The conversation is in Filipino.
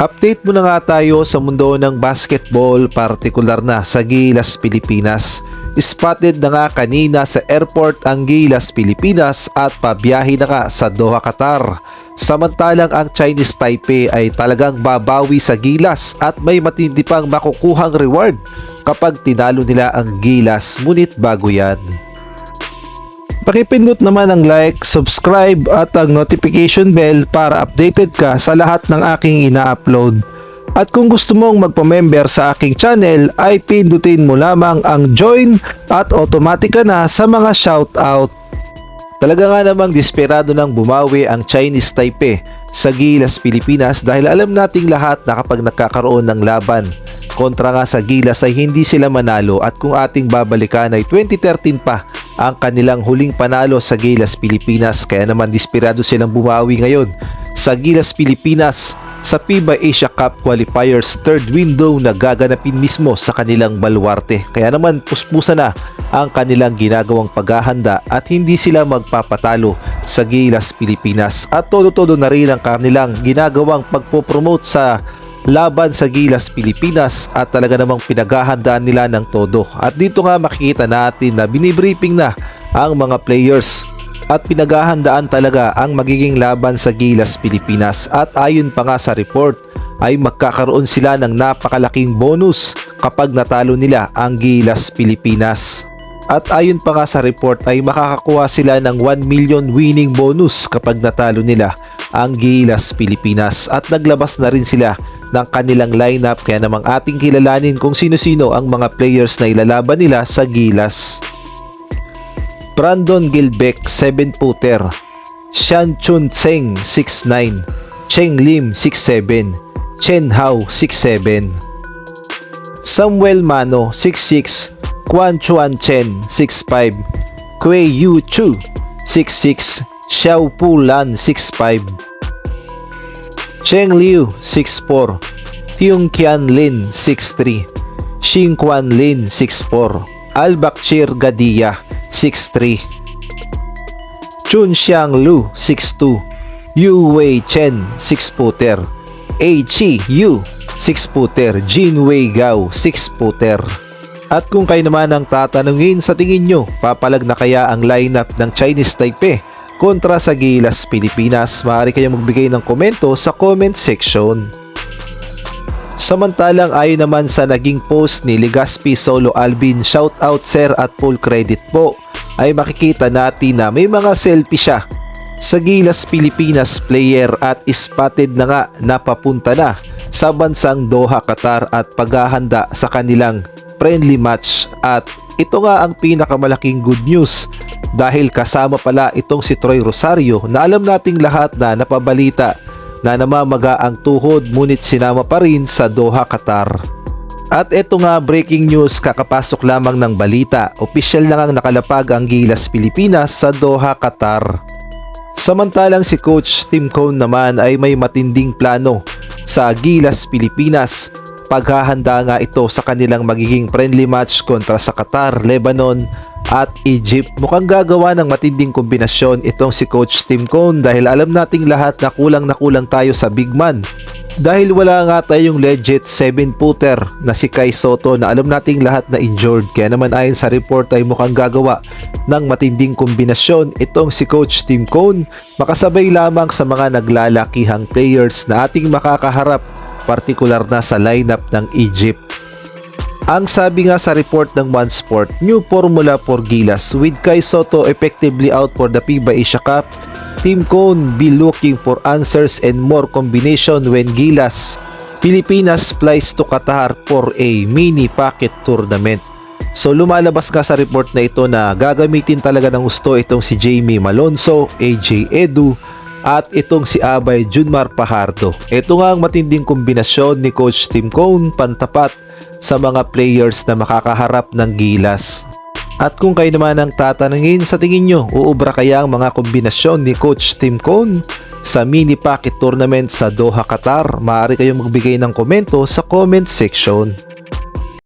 Update muna nga tayo sa mundo ng basketball, partikular na sa Gilas, Pilipinas. Spotted na nga kanina sa airport ang Gilas, Pilipinas at pabiyahe na nga sa Doha, Qatar. Samantalang ang Chinese Taipei ay talagang babawi sa Gilas at may matindi pang makukuhang reward kapag tinalo nila ang Gilas, ngunit bago yan, pakipindot naman ang like, subscribe at ang notification bell para updated ka sa lahat ng aking ina-upload. At kung gusto mong magpa-member sa aking channel ay pindutin mo lamang ang join at automatic ka na sa mga shoutout. Talaga nga namang desperado nang bumawi ang Chinese Taipei sa Gilas, Pilipinas dahil alam nating lahat na kapag nagkakaroon ng laban kontra nga sa Gilas ay hindi sila manalo, at kung ating babalikan ay 2013 pa ang kanilang huling panalo sa Gilas, Pilipinas, kaya naman desperado silang bumawi ngayon sa Gilas, Pilipinas sa FIBA Asia Cup Qualifiers third window na gaganapin mismo sa kanilang baluarte. Kaya naman puspusa na ang kanilang ginagawang paghahanda at hindi sila magpapatalo sa Gilas, Pilipinas, at todo-todo na rin ang kanilang ginagawang pagpopromote sa laban sa Gilas, Pilipinas, at talaga namang pinaghahandaan nila ng todo. At dito nga makikita natin na binibriefing na ang mga players at pinaghahandaan talaga ang magiging laban sa Gilas, Pilipinas. At ayon pa nga sa report ay magkakaroon sila ng napakalaking bonus kapag natalo nila ang Gilas, Pilipinas. At ayon pa nga sa report ay makakakuha sila ng 1 million winning bonus kapag natalo nila ang Gilas, Pilipinas. At naglabas na rin sila ng kanilang lineup, kaya namang ating kilalanin kung sino-sino ang mga players na ilalaban nila sa Gilas. Brandon Gilbeck, 7-footer. Shan Chun Tseng, 6'9". Cheng Lim, 6'7". Chen Hao, 6'7". Samuel Mano, 6'6". Quan Chuan Chen, 6'5". Kuei Yu Chu, 6'6". Xiao Pu Lan, 6'5". Cheng Liu, 6'4". Tiong Qian Lin, 6'3". Xing Quan Lin, 6'4". Al-Bakshir Gadia, 6'3". Chun Xiang Lu, 6'2". Yu Wei Chen, 6-footer. A Chi Yu, 6-footer. Jin Wei Gao, 6-footer. At kung kayo naman ang tatanungin, sa tingin nyo, papalag na kaya ang lineup ng Chinese Taipei kontra sa Gilas, Pilipinas? Maaari kayong magbigay ng komento sa comment section. Samantalang ayon naman sa naging post ni Legaspi Solo Alvin, shout out sir at full credit po, ay makikita natin na may mga selfie siya sa Gilas, Pilipinas player at spotted na nga na papunta na sa bansang Doha, Qatar at paghahanda sa kanilang friendly match. At ito nga ang pinakamalaking good news dahil kasama pala itong si Troy Rosario na alam nating lahat na napabalita na namamaga ang tuhod, ngunit sinama pa rin sa Doha, Qatar. At ito nga breaking news, kakapasok lamang ng balita, opisyal na ngang nakalapag ang Gilas, Pilipinas sa Doha, Qatar. Samantalang si Coach Tim Cone naman ay may matinding plano sa Gilas, Pilipinas. Paghahanda nga ito sa kanilang magiging friendly match kontra sa Qatar, Lebanon at Egypt. Mukhang gagawa ng matinding kombinasyon itong si Coach Tim Cone dahil alam nating lahat na kulang tayo sa big man. Dahil wala nga tayong legit 7-footer na si Kai Soto na alam nating lahat na injured. Kaya naman ayon sa report ay mukhang gagawa ng matinding kombinasyon itong si Coach Tim Cone, makasabay lamang sa mga naglalakihang players na ating makakaharap, partikular na sa lineup ng Egypt. Ang sabi nga sa report ng One Sport, new formula for Gilas with Kai Soto effectively out for the FIBA Asia Cup. Tim Cone be looking for answers and more combination when Gilas, Pilipinas flies to Qatar for a mini packet tournament. So lumalabas nga sa report na ito na gagamitin talaga ng gusto itong si Jamie Malonzo, AJ Edu at itong si Abay Junmar Pajardo. Ito nga ang matinding kombinasyon ni Coach Tim Cone, pantapat sa mga players na makakaharap ng Gilas. At kung kayo naman ang tatanungin, sa tingin nyo, uubra kaya ang mga kombinasyon ni Coach Tim Cone sa mini packet tournament sa Doha, Qatar? Maaari kayong magbigay ng komento sa comment section.